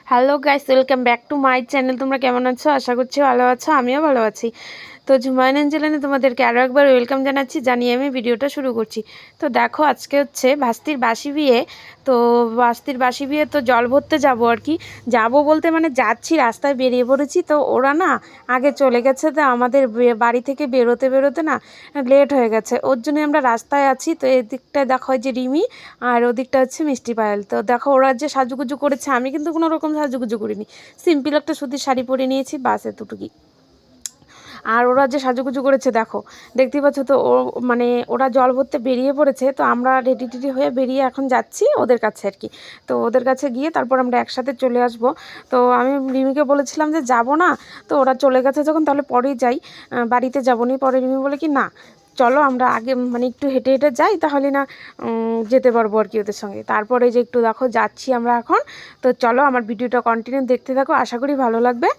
Hello guys, welcome back to my channel. তোমরা কেমন আছো? আশা করছি ভালো আছো। আমিও ভালো আছি। তো ঝুমায়ুন এঞ্জেলিনে তোমাদেরকে আরও একবার ওয়েলকাম জানিয়ে আমি ভিডিওটা শুরু করছি। তো দেখো, আজকে হচ্ছে ভাস্তির বাসি বিয়ে। তো ভাস্তির বাসি বিয়ে তো জল ভরতে যাবো আর কি। যাবো বলতে মানে যাচ্ছি, রাস্তায় বেরিয়ে পড়েছি। তো ওরা না আগে চলে গেছে, তো আমাদের বাড়ি থেকে বেরোতে বেরোতে না লেট হয়ে গেছে। ওর জন্যই আমরা রাস্তায় আছি। তো এদিকটায় দেখো যে রিমি, আর ওদিকটা হচ্ছে মিষ্টি পায়েল। তো দেখো ওরা যে সাজুগুজু করেছে, আমি কিন্তু কোনো রকম সাজুগুজু করিনি। সিম্পল একটা সুতির শাড়ি পরে নিয়েছি, বাস এতটুকুই। আর ওরা যে সাজুগুজু করেছে দেখো, দেখতেই পাচ্ছ। তো ও মানে ওরা জল ভরতে বেরিয়ে পড়েছে, তো আমরা রেডি টেডি হয়ে বেরিয়ে এখন যাচ্ছি ওদের কাছে আর কি। তো ওদের কাছে গিয়ে তারপর আমরা একসাথে চলে আসব। তো আমি রিমিকে বলেছিলাম যে যাব না, তো ওরা চলে গেছে যখন তাহলে পরেই যাই, বাড়িতে যাবো নি। পরে রিমি বলে কি না, চলো আমরা আগে মানে একটু হেঁটে হেঁটে যাই, তাহলে না যেতে পারবো আর কি ওদের সঙ্গে। তারপরে যে একটু দেখো যাচ্ছি আমরা এখন। তো চলো আমার ভিডিওটা কন্টিনিউ দেখতে থাকো, আশা করি ভালো লাগবে।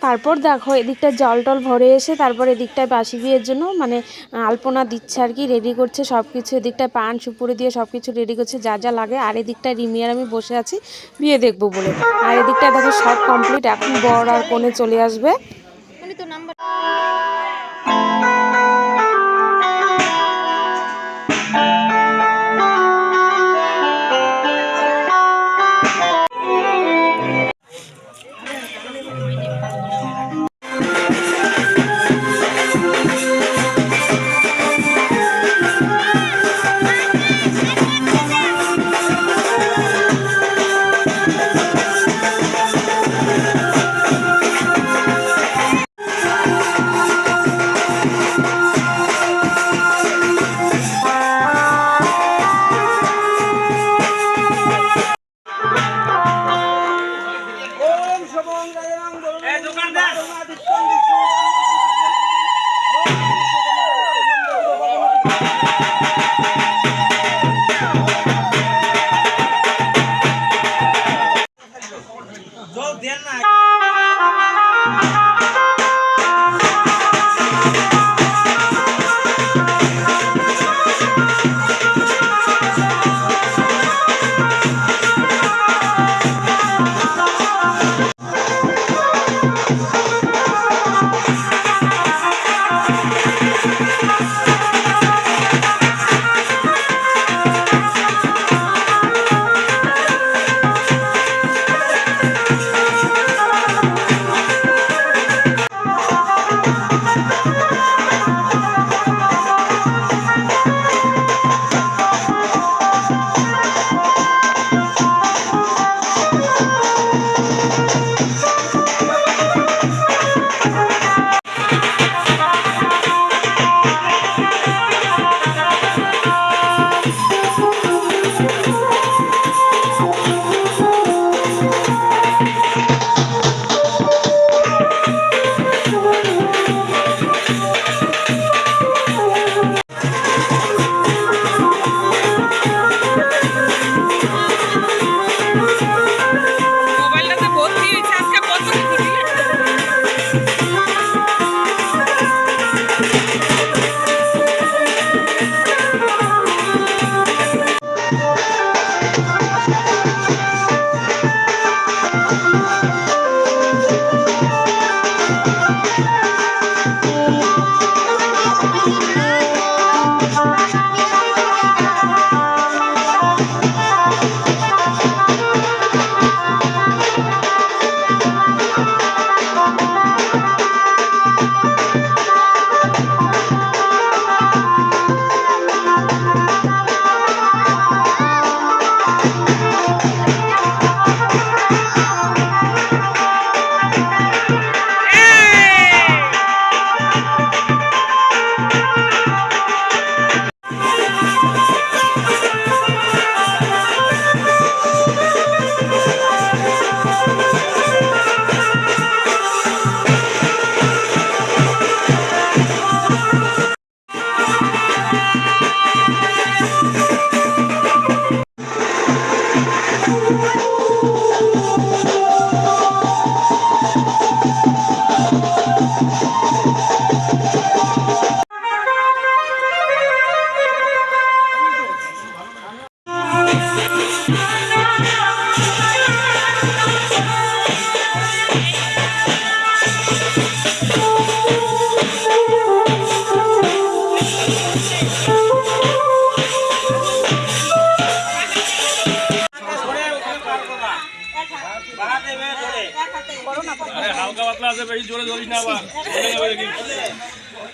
তারপর দেখো এদিকটা জল টল ভরে এসে তারপর এদিকটায় বাসি বিয়ের জন্য মানে আলপনা দিচ্ছে আর কি, রেডি করছে সব কিছু। এদিকটায় পান সুপুরি দিয়ে সব কিছু রেডি করছে যা যা লাগে। আর এদিকটায় রিমি আর আমি বসে আছি বিয়ে দেখবো বলে। আর এদিকটায় দেখো সব কমপ্লিট, এখন বর আর কনে চলে আসবে। হালকা পাতলা আছে, বেশি জোরে ধরিস না আবার।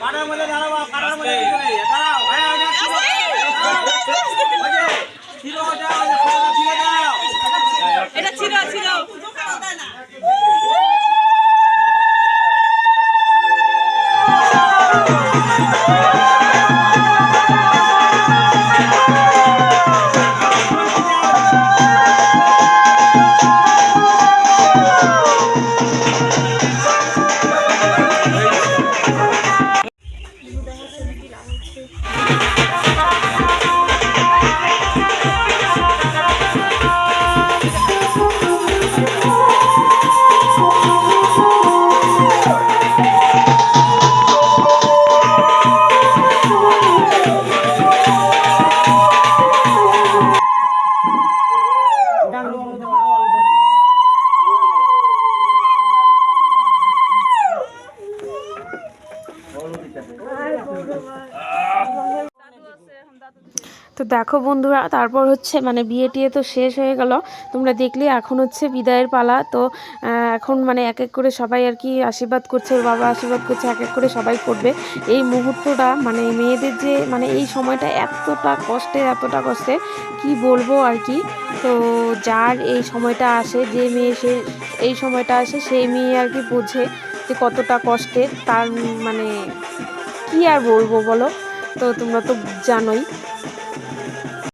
পাড়ার মধ্যে দাঁড়াও, পাড়ার মধ্যে দাঁড়াও। এটা ছিল ছিল। তো দেখো বন্ধুরা, তারপর হচ্ছে মানে বিয়ে টিয়ে তো শেষ হয়ে গেল, তোমরা দেখলে। এখন হচ্ছে বিদায়ের পালা। তো এখন মানে এক এক করে সবাই আর কি আশীর্বাদ করছে, ওর বাবা আশীর্বাদ করছে, এক এক করে সবাই করবে। এই মুহূর্তটা মানে মেয়েদের যে মানে এই সময়টা এতটা কষ্টের কি বলবো আর কি। তো যার এই সময়টা আসে, যে মেয়ে সে এই সময়টা আসে, সেই মেয়ে আর কি বোঝে যে কতটা কষ্টের। তার মানে কি আর বলবো বলো, তো তোমরা তো জানোই।